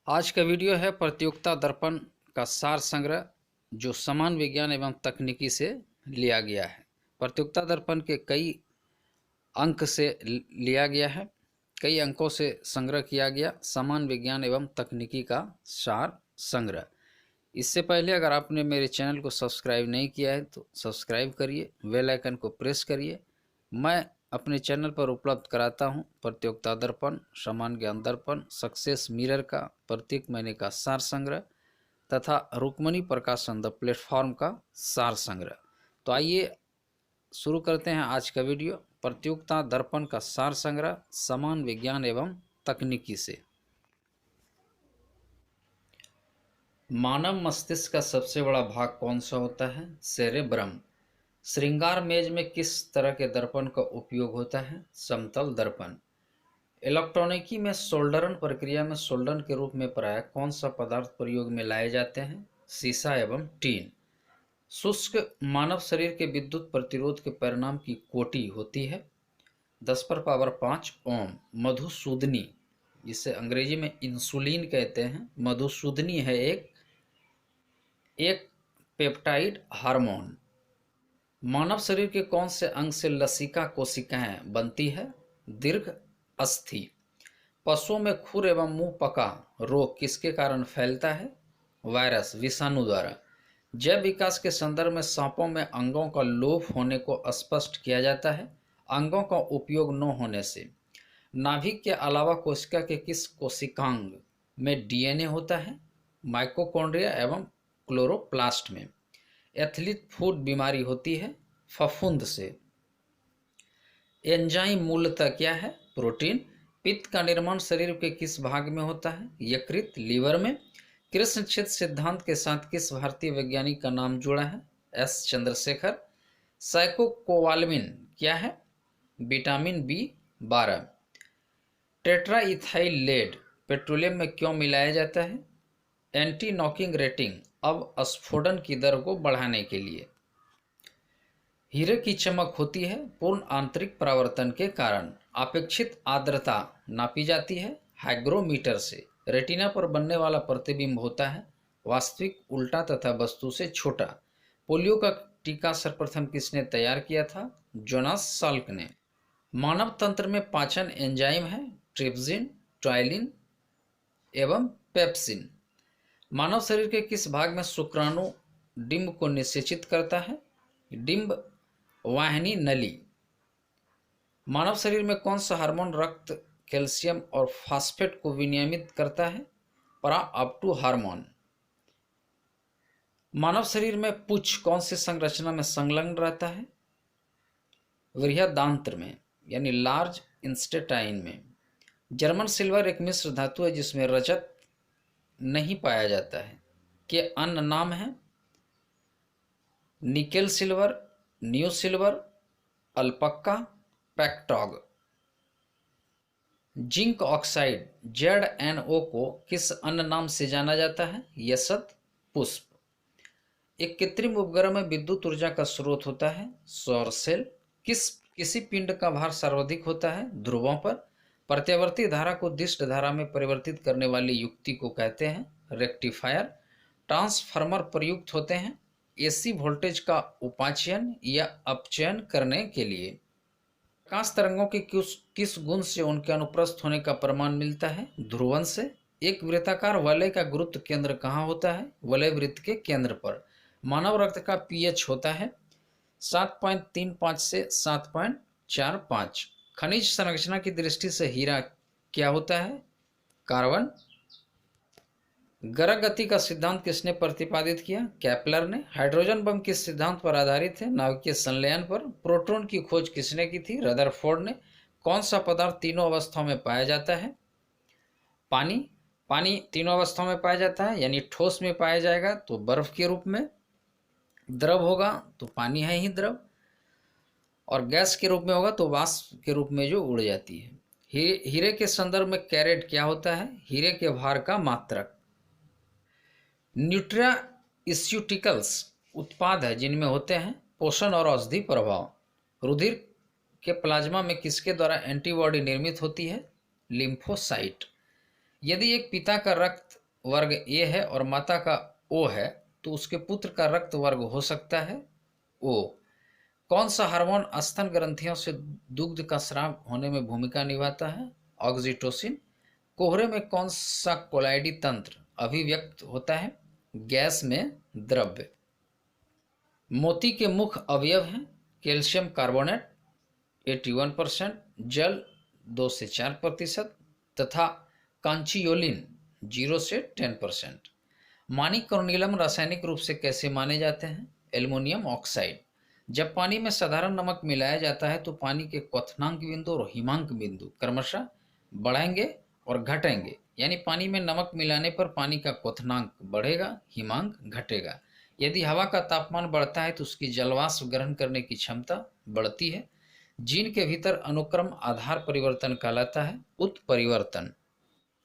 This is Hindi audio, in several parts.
आज का वीडियो है प्रतियोगिता दर्पण का सार संग्रह, जो समान विज्ञान एवं तकनीकी से लिया गया है। प्रतियोगिता दर्पण के कई अंक से लिया गया है, कई अंकों से संग्रह किया गया समान विज्ञान एवं तकनीकी का सार संग्रह। इससे पहले अगर आपने मेरे चैनल को सब्सक्राइब नहीं किया है तो सब्सक्राइब करिए, बेल आइकन को प्रेस करिए। मैं अपने चैनल पर उपलब्ध कराता हूं प्रतियोगिता दर्पण, समान ज्ञान दर्पण, सक्सेस मिरर का प्रत्येक महीने का सार संग्रह तथा रुक्मणी प्रकाशन द प्लेटफॉर्म का सार संग्रह। तो आइए शुरू करते हैं आज का वीडियो, प्रतियोगिता दर्पण का सार संग्रह समान विज्ञान एवं तकनीकी से। मानव मस्तिष्क का सबसे बड़ा भाग कौन सा होता है? सेरेब्रम। श्रृंगार मेज में किस तरह के दर्पण का उपयोग होता है? समतल दर्पण। इलेक्ट्रॉनिकी में सोल्डरन प्रक्रिया में सोल्डर के रूप में प्रायः कौन सा पदार्थ प्रयोग में लाए जाते हैं? सीसा एवं टीन। शुष्क मानव शरीर के विद्युत प्रतिरोध के परिणाम की कोटि होती है 10⁵ ओम। मधुसूदनी, जिसे अंग्रेजी में इंसुलिन कहते हैं, मधुसूदनी है एक पेप्टाइड हार्मोन। मानव शरीर के कौन से अंग से लसिका कोशिकाएं बनती है? दीर्घ अस्थि। पशुओं में खुर एवं मुंह पका रोग किसके कारण फैलता है? वायरस, विषाणु द्वारा। जैव विकास के संदर्भ में सांपों में अंगों का लोप होने को स्पष्ट किया जाता है अंगों का उपयोग न होने से। नाभिक के अलावा कोशिका के किस कोशिकांग में डीएनए होता है? माइटोकॉन्ड्रिया एवं क्लोरोप्लास्ट में। एथलीट फूड बीमारी होती है फफूंद से। एंजाइम मूलतः क्या है? प्रोटीन। पित्त का निर्माण शरीर के किस भाग में होता है? यकृत, लीवर में। कृष्ण क्षेत्र सिद्धांत के साथ किस भारतीय वैज्ञानिक का नाम जुड़ा है? एस चंद्रशेखर। साइकोकोवालमिन क्या है? Vitamin B12। Tetraethyl lead petroleum में क्यों मिलाया जाता है? एंटी नॉकिंग रेटिंग अब स्फोटन की दर को बढ़ाने के लिए। हीरे की चमक होती है पूर्ण आंतरिक परावर्तन के कारण। अपेक्षित आर्द्रता नापी जाती है हाइग्रोमीटर से। रेटिना पर बनने वाला प्रतिबिंब होता है वास्तविक, उल्टा तथा वस्तु से छोटा। पोलियो का टीका सर्वप्रथम किसने तैयार किया था? जोनास साल्क ने। मानव तंत्र में पाचन एंजाइम है ट्रिप्सिन, टाइलिन एवं पेप्सिन। मानव शरीर के किस भाग में शुक्राणु डिंब को निषेचित करता है? डिंब वाहिनी नली। मानव शरीर में कौन सा हार्मोन रक्त, कैल्शियम और फास्फेट को विनियमित करता है? पराअप्टू हार्मोन। मानव शरीर में पुच्छ कौन सी संरचना में संलग्न रहता है? बृहदांत्र में, यानी लार्ज इंस्टेटाइन में। जर्मन सिल्वर एक मिश्र धातु है जिसमें रजत नहीं पाया जाता है। के अन्य नाम हैं? Nickel silver, new silver, alpacca, paktong. Zinc oxide ZnO को किस अन्य नाम से जाना जाता है? यशत पुष्प। एक कृत्रिम उपग्रह में विद्युत ऊर्जा का स्रोत होता है सौर सेल। किसी पिंड का भार सर्वाधिक होता है? ध्रुवों पर। प्रत्यावर्ती धारा को दिष्ट धारा में परिवर्तित करने वाली युक्ति को कहते हैं रेक्टिफायर। ट्रांसफार्मर प्रयुक्त होते हैं AC वोल्टेज का उपाचयन या अपचयन करने के लिए। प्रकाश तरंगों के किस गुण से उनके अनुप्रस्थ होने का प्रमाण मिलता है? ध्रुवन से। एक वृत्ताकार वलय का गुरुत्व केंद्र कहाँ होता है? वलय वृत्त के केंद्र पर। मानव रक्त का pH होता है 7.35 से 7.45। खनिज संरचना की दृष्टि से हीरा क्या होता है? कार्बन। गरग गति का सिद्धांत किसने प्रतिपादित किया? केपलर ने। हाइड्रोजन बम किस सिद्धांत पर आधारित है? नाभिकीय संलयन पर। प्रोटॉन की खोज किसने की थी? रदरफोर्ड ने। कौन सा पदार्थ तीनों अवस्थाओं में पाया जाता है? पानी। पानी तीनों अवस्थाओं में पाया जाता है, यानी ठोस में पाया जाएगा तो बर्फ के रूप में, द्रव होगा तो पानी है ही द्रव, और गैस के रूप में होगा तो वाष्प के रूप में जो उड़ जाती है। हीरे के संदर्भ में कैरेट क्या होता है? हीरे के भार का मात्रक। न्यूट्रास्यूटिकल्स उत्पाद है जिनमें होते हैं पोषण और औषधि प्रभाव। रुधिर के प्लाज्मा में किसके द्वारा एंटीबॉडी निर्मित होती है? लिम्फोसाइट। यदि एक पिता का रक्त वर्ग ए है और माता का ओ है तो उसके पुत्र का रक्त वर्ग हो सकता है ओ। कौन सा हार्मोन स्तन ग्रंथियों से दुग्ध का स्राव होने में भूमिका निभाता है? ऑक्सीटोसिन। कोहरे में कौन सा कोलाइडी तंत्र अभिव्यक्त होता है? गैस में द्रव्य। मोती के मुख्य अवयव हैं कैल्शियम कार्बोनेट 81%, जल 2 से 4% तथा कांचियोलिन 0 से 10%। माणिक और नीलम रासायनिक रूप से कैसे माने जाते हैं? Aluminium oxide. जब पानी में साधारण नमक मिलाया जाता है तो पानी के क्वथनांक बिंदु और हिमांक बिंदु क्रमशः बढ़ेंगे और घटेंगे, यानी पानी में नमक मिलाने पर पानी का क्वथनांक बढ़ेगा, हिमांक घटेगा। यदि हवा का तापमान बढ़ता है तो उसकी जलवाष्प ग्रहण करने की क्षमता बढ़ती है। जीन के भीतर अनुक्रम आधार परिवर्तन कहलाता है उत्परिवर्तन।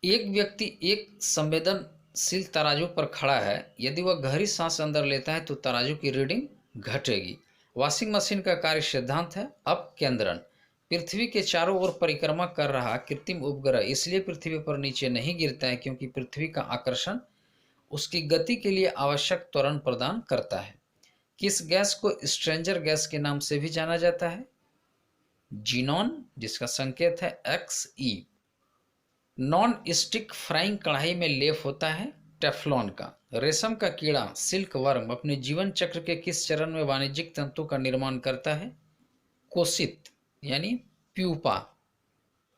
एक व्यक्ति एक संवेदनशील तराजू पर खड़ा है, यदि वह गहरी सांस अंदर लेता है तो तराजू की रीडिंग घटेगी। वॉशिंग मशीन का कार्य सिद्धांत है अपकेंद्रण। पृथ्वी के चारों ओर परिक्रमा कर रहा कृत्रिम उपग्रह इसलिए पृथ्वी पर नीचे नहीं गिरता है क्योंकि पृथ्वी का आकर्षण उसकी गति के लिए आवश्यक त्वरण प्रदान करता है। किस गैस को स्ट्रेंजर गैस के नाम से भी जाना जाता है? जीनॉन, जिसका संकेत है XE। नॉन स्टिक फ्राइंग कढ़ाई में लेप होता है टेफ्लॉन का। रेशम का कीड़ा सिल्क वर्म अपने जीवन चक्र के किस चरण में वाणिज्यिक तंतु का निर्माण करता है? कोशित यानी प्यूपा।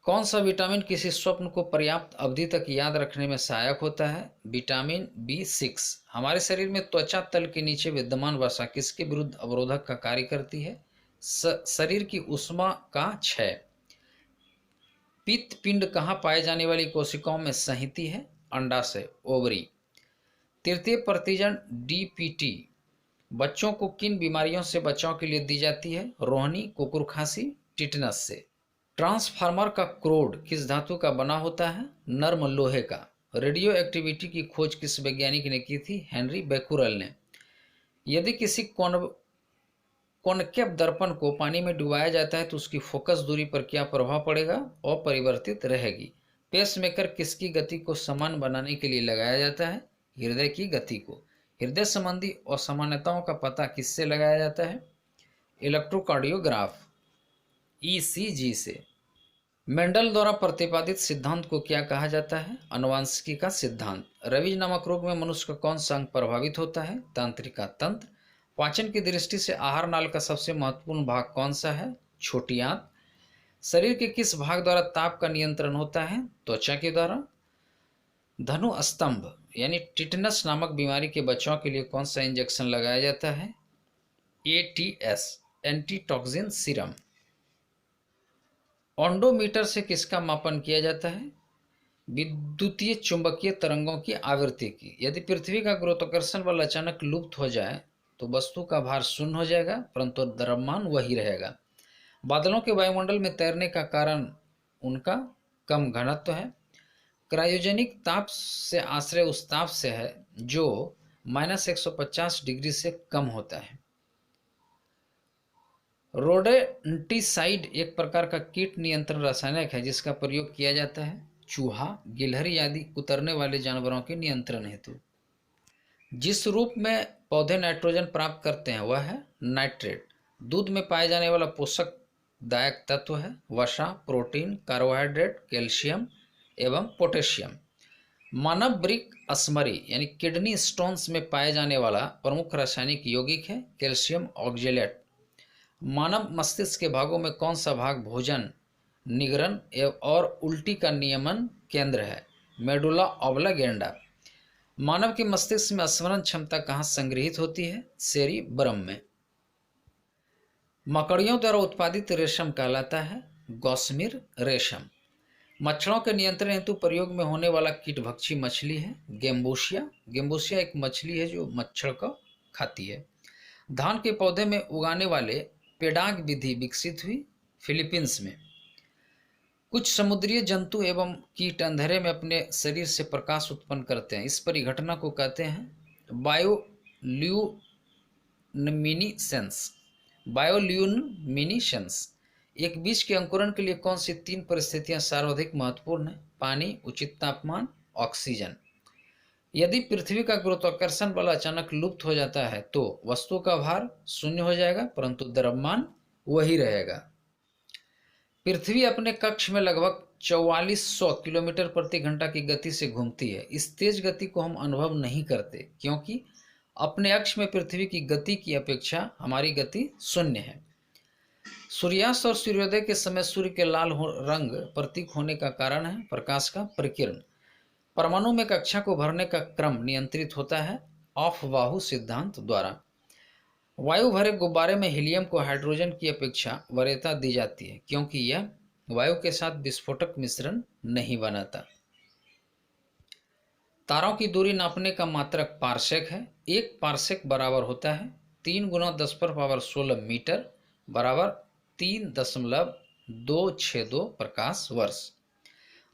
कौन सा विटामिन किसी स्वप्न को पर्याप्त अवधि तक याद रखने में सहायक होता है? Vitamin B6। हमारे शरीर में त्वचा तल के नीचे विद्यमान वसा किसके विरुद्ध अवरोधक का कार्य करती है? शरीर की ऊष्मा का क्षय। पित्त पिंड कहाँ पाए जाने वाली कोशिकाओं में संहिती है? अंडाशय, ओवरी। तृतीय प्रतिजन DPT बच्चों को किन बीमारियों से बचाव के लिए दी जाती है? रोहनी, कुकुर खांसी, टिटनस से। ट्रांसफार्मर का क्रोड किस धातु का बना होता है? नर्म लोहे का। रेडियो एक्टिविटी की खोज किस वैज्ञानिक ने की थी? हेनरी बेकुरल ने। यदि किसी कॉनकेव दर्पण को पानी में डुबाया जाता है तो उसकी फोकस दूरी पर क्या प्रभाव पड़ेगा? अपरिवर्तित रहेगी। पेसमेकर किसकी गति को समान बनाने के लिए लगाया जाता है? हृदय की गति को। हृदय संबंधी असामान्यताओं का पता किससे लगाया जाता है? इलेक्ट्रोकार्डियोग्राफ ECG से। मेंडल द्वारा प्रतिपादित सिद्धांत को क्या कहा जाता है? आनुवंशिकी का सिद्धांत। रवीज नामक रोग में मनुष्य का कौन सा अंग प्रभावित होता है? तंत्रिका तंत्र। पाचन की दृष्टि से आहार नाल का सबसे महत्वपूर्ण भाग कौन सा है? छोटी आंत। शरीर के किस भाग द्वारा ताप का नियंत्रण होता है? त्वचा के द्वारा। धनु स्तंभ यानी टिटनस नामक बीमारी के बचाव के लिए कौन सा इंजेक्शन लगाया जाता है? ATS antitoxin serum. ओंडोमीटर से किसका मापन किया जाता है? विद्युतीय चुंबकीय तरंगों की आवृत्ति की। यदि पृथ्वी का गुरुत्वाकर्षण बल अचानक लुप्त हो जाए तो वस्तु का भार शून्य हो जाएगा परंतु द्रव्यमान वही रहेगा। बादलों के वायुमंडल में तैरने का कारण उनका कम घनत्व है। क्रायोजेनिक ताप से आश्रय उस ताप से है जो -150 डिग्री से कम होता है। रोडेंटिसाइड एक प्रकार का कीट नियंत्रण रासायनिक है जिसका प्रयोग किया जाता है चूहा, गिलहरी आदि कुतरने वाले जानवरों के नियंत्रण हेतु। जिस रूप में पौधे नाइट्रोजन प्राप्त करते हैं वह है नाइट्रेट। दूध में पाए जाने वाला पोषक दायक तत्व है वसा, प्रोटीन, कार्बोहाइड्रेट, कैल्शियम एवं पोटेशियम। मानव वृक्क स्मरी यानी किडनी स्टोन्स में पाए जाने वाला प्रमुख रासायनिक यौगिक है कैल्शियम ऑक्जेलेट। मानव मस्तिष्क के भागों में कौन सा भाग भोजन निगरण और उल्टी का नियमन केंद्र है? मेडुला ऑब्लांगेंडा। मानव के मस्तिष्क में स्मरण क्षमता कहाँ संग्रहित होती है? सेरिब्रम में। मकड़ियों द्वारा उत्पादित रेशम कहलाता है गॉसमिर रेशम। मच्छरों के नियंत्रण हेतु प्रयोग में होने वाला कीटभक्षी मछली है गेम्बूसिया। गेम्बूसिया एक मछली है जो मच्छर को खाती है। धान के पौधे में उगाने वाले पेडाग विधि विकसित हुई फिलीपींस में। कुछ समुद्रीय जंतु एवं कीट अंधेरे में अपने शरीर से प्रकाश उत्पन्न करते हैं। इस परिघटना को कहते हैं बायोल्यूमिनिसेंस। बायोल्यूमिनिसेंस। एक बीज के अंकुरण के लिए कौन सी 3 परिस्थितियां सर्वाधिक महत्वपूर्ण है? पानी, उचित तापमान, ऑक्सीजन। यदि पृथ्वी का गुरुत्वाकर्षण बल अचानक लुप्त हो जाता है तो वस्तु का भार शून्य हो जाएगा, परंतु द्रव्यमान वही रहेगा। पृथ्वी अपने कक्ष में लगभग 4400 किलोमीटर प्रति घंटा की गति से घूमती है। इस तेज गति को हम अनुभव नहीं करते क्योंकि अपने अक्ष में पृथ्वी की गति की अपेक्षा हमारी गति शून्य है। सूर्यास्त और सूर्योदय के समय सूर्य के लाल रंग प्रतीक होने का कारण है प्रकाश का प्रकीर्ण। परमाणु में कक्षा को भरने का क्रम नियंत्रित होता है ऑफ-बाहु सिद्धांत द्वारा। वायु भरे गुब्बारे में हीलियम को हाइड्रोजन की अपेक्षा वरीयता दी जाती है क्योंकि यह वायु के साथ विस्फोटक मिश्रण नहीं बनाता। तारों की दूरी नापने का मात्रक पारसेक है। एक पारसेक बराबर होता है 3 × 10⁻16 मीटर बराबर 3.262 प्रकाश वर्ष।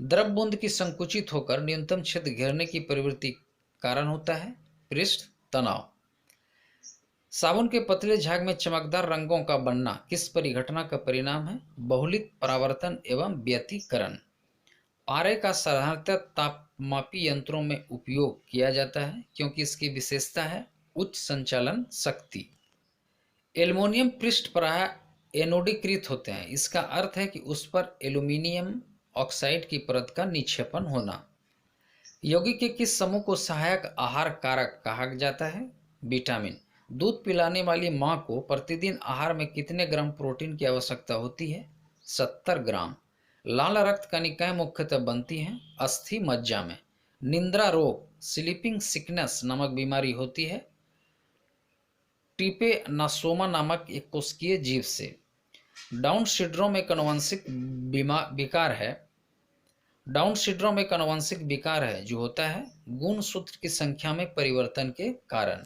द्रव बूंद की संकुचित होकर न्यूनतम क्षेत्र घेरने की प्रवृत्ति कारण होता है पृष्ठ तनाव। साबुन के पतले झाग में चमकदार रंगों का बनना किस परिघटना का परिणाम है? बहुलित परावर्तन एवं व्यतिकरण। पारे का साधारणतः तापमापी यंत्रों में उपयोग किया जाता है क्योंकि इसकी विशेषता है उच्च संचालन शक्ति। एल्युमिनियम पृष्ठ प्रायः एनोडीकृत होते हैं। इसका अर्थ है कि उस पर एल्यूमिनियम ऑक्साइड की परत का निक्षेपण होना। यौगिक के किस समूह को सहायक आहार कारक कहा जाता है? विटामिन। दूध पिलाने वाली मां को प्रतिदिन आहार में कितने ग्राम प्रोटीन की आवश्यकता होती है? 70 ग्राम। लाल रक्त कणिकाएं मुख्यतः बनती हैं अस्थि मज्जा में। निद्रा रोग स्लीपिंग सिकनेस नामक बीमारी होती है ट्रिपेनासोमा नामक एक कोशिकीय जीव से। डाउन सिंड्रोम एक आनुवंशिक विकार है। डाउन सिंड्रोम एक आनुवंशिक विकार है जो होता है गुणसूत्र की संख्या में परिवर्तन के कारण।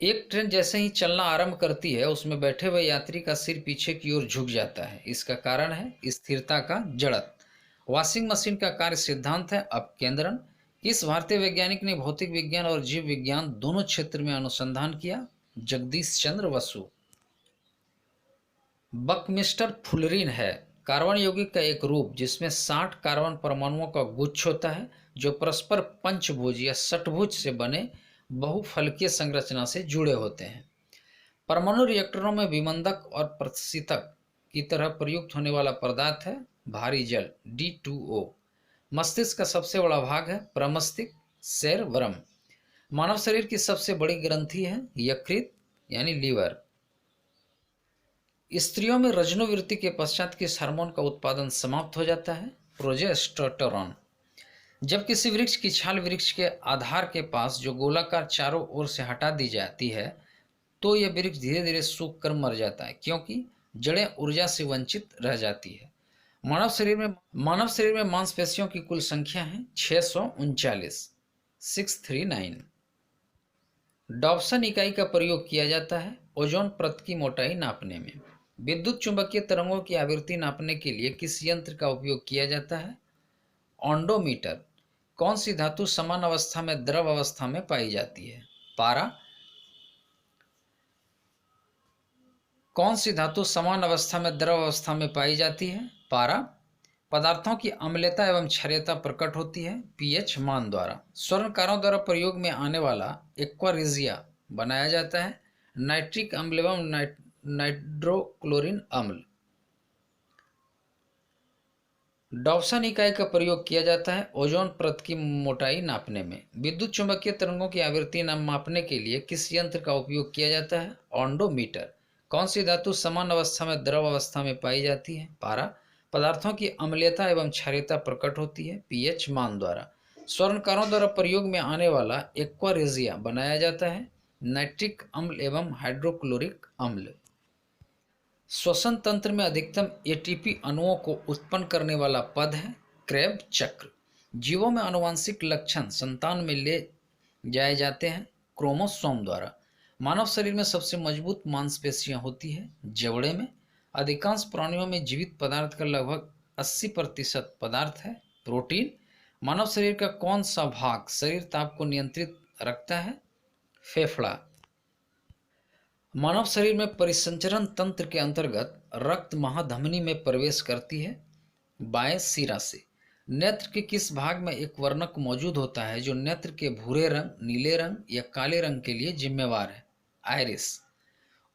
एक ट्रेन जैसे ही चलना आरंभ करती है उसमें बैठे हुए यात्री का सिर पीछे की ओर झुक जाता है। इसका कारण है स्थिरता का जड़त्व। वॉशिंग मशीन का कार्य सिद्धांत है अपकेंद्रण। किस भारतीय वैज्ञानिक ने भौतिक विज्ञान और जीव विज्ञान दोनों क्षेत्र में अनुसंधान किया? जगदीश चंद्र बसु। बकमिस्टर फुलरिन है कार्बन यौगिक का एक रूप जिसमें 60 कार्बन परमाणुओं का गुच्छ होता है जो परस्पर पंचभुज या षटभुज से बने बहुफलकीय संरचना से जुड़े होते हैं। परमाणु रिएक्टरों में विमंदक और प्रतिशीतक की तरह प्रयुक्त होने वाला पदार्थ है भारी जल D2O। मस्तिष्क का सबसे बड़ा भाग है प्रमस्तिष्क सेरेब्रम। मानव शरीर की सबसे बड़ी ग्रंथि है यकृत यानी लीवर। स्त्रियों में रजनोवृत्ति के पश्चात किस हार्मोन का उत्पादन समाप्त हो जाता है? प्रोजेस्टेरोन। जब किसी वृक्ष की छाल वृक्ष के आधार के पास जो गोलाकार चारों ओर से हटा दी जाती है तो यह वृक्ष धीरे धीरे सूख कर मर जाता है क्योंकि जड़ें ऊर्जा से वंचित रह जाती है। मानव शरीर में मांसपेशियों की कुल संख्या है 639 639। डॉप्सन इकाई का प्रयोग किया जाता है ओजोन परत की मोटाई नापने में। विद्युत चुंबकीय तरंगों की आवृत्ति नापने के लिए किस यंत्र का उपयोग किया जाता है? ऑन्डोमीटर। कौन सी धातु समान अवस्था में द्रव अवस्था में पाई जाती है? पारा। कौन सी धातु समान अवस्था में द्रव अवस्था में पाई जाती है? पारा। पदार्थों की अम्लता एवं क्षारीयता प्रकट होती है pH मान द्वारा। स्वर्णकारों द्वारा प्रयोग में आने वाला एक्वा रिजिया बनाया जाता है नाइट्रिक अम्ल एवं नाइट्रोक्लोरिन अम्ल। डॉप्सन इकाई का प्रयोग किया जाता है ओजोन परत की मोटाई नापने में। विद्युत चुंबकीय तरंगों की आवृत्ति मापने के लिए किस यंत्र का उपयोग किया जाता है? ऑन्डोमीटर। कौन सी धातु समान अवस्था में द्रव अवस्था में पाई जाती है? पारा। पदार्थों की अम्लता एवं क्षारीयता प्रकट होती है pH मान द्वारा। स्वर्णकारों द्वारा प्रयोग में आने वाला एक्वा रेजिया बनाया जाता है नाइट्रिक अम्ल एवं हाइड्रोक्लोरिक अम्ल। श्वसन तंत्र में अधिकतम एटीपी अणुओं को उत्पन्न करने वाला पद है क्रेब चक्र। जीवों में आनुवंशिक लक्षण संतान में ले जाए जाते हैं क्रोमोसोम द्वारा। मानव शरीर में सबसे मजबूत मांसपेशियां होती है जबड़े में। अधिकांश प्राणियों में जीवित पदार्थ का लगभग 80% पदार्थ है प्रोटीन। मानव शरीर का कौन सा भाग शरीर ताप को नियंत्रित रखता है? फेफड़ा। मानव शरीर में परिसंचरण तंत्र के अंतर्गत रक्त महाधमनी में प्रवेश करती है बाएं सिरा से। नेत्र के किस भाग में एक वर्णक मौजूद होता है जो नेत्र के भूरे रंग, नीले रंग या काले रंग के लिए जिम्मेवार है? आइरिस।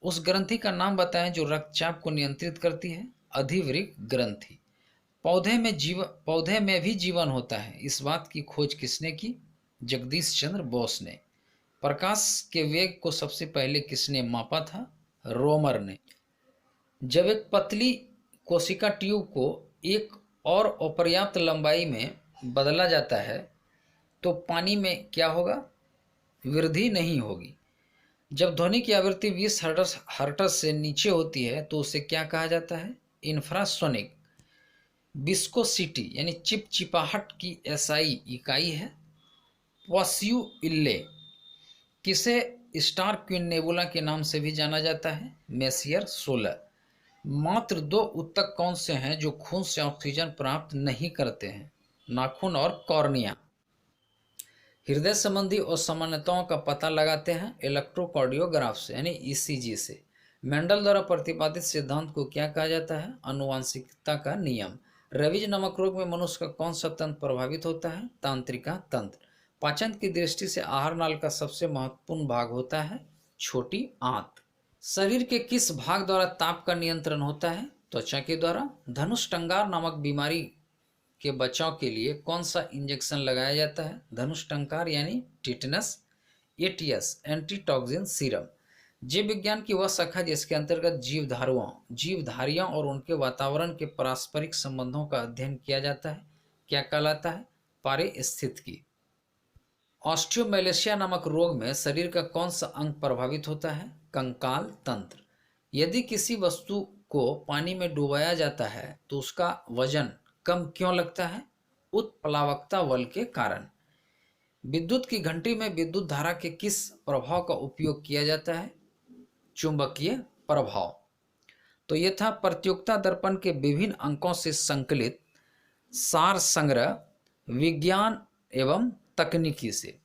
उस ग्रंथि का नाम बताएं जो रक्तचाप को नियंत्रित करती है? अधिवृक्क ग्रंथि। पौधे में भी जीवन होता है, इस बात की खोज किसने की? जगदीश चंद्र बोस ने। प्रकाश के वेग को सबसे पहले किसने मापा था? रोमर ने। जब एक पतली कोशिका ट्यूब को एक और अपर्याप्त लंबाई में बदला जाता है तो पानी में क्या होगा? वृद्धि नहीं होगी। जब ध्वनि की आवृत्ति 20 हर्ट्ज से नीचे होती है तो उसे क्या कहा जाता है? इंफ्रासोनिक। विस्कोसिटी यानी चिपचिपाहट की एसआई इकाई है पॉस्यूइल्ले। किसे स्टार क्वीन नेबुला के नाम से भी जाना जाता है? मेसियर 16। मात्र 2 ऊतक कौन से हैं जो खून से ऑक्सीजन प्राप्त नहीं करते हैं? नाखून और कॉर्निया। हृदय संबंधी असामान्यताओं का पता लगाते हैं इलेक्ट्रोकार्डियोग्राफ से यानी ईसीजी से। मेंडल द्वारा प्रतिपादित सिद्धांत को क्या कहा जाता है? आनुवांशिकता का नियम। रवीज नमक रोग में मनुष्य का कौन सा तंत्र प्रभावित होता है? तांत्रिका तंत्र। पाचन की दृष्टि से आहार नाल का सबसे महत्वपूर्ण भाग होता है छोटी आंत। शरीर के किस भाग द्वारा ताप का नियंत्रण होता है? त्वचा के द्वारा। धनुष्टंगार नामक बीमारी के बचाव के लिए कौन सा इंजेक्शन लगाया जाता है? धनुष्टंकार यानी टिटनस। ATS antitoxin serum. जीव विज्ञान की वह शाखा जिसके अंतर्गत जीवधारियों और उनके वातावरण के पारस्परिक संबंधों का अध्ययन किया जाता है, क्या कहलाता है? पारिस्थितिकी। ऑस्टियोमेलेशिया नामक रोग में शरीर का कौन सा अंग प्रभावित होता है? कंकाल तंत्र। यदि किसी वस्तु को पानी में डुबाया जाता है तो उसका वजन कम क्यों लगता है? उत्प्लावकता बल के कारण। विद्युत की घंटी में विद्युत धारा के किस प्रभाव का उपयोग किया जाता है? चुंबकीय प्रभाव। तो यह था प्रतियोगिता दर्पण के विभिन्न अंकों से संकलित सार संग्रह विज्ञान एवं तकनीकी से।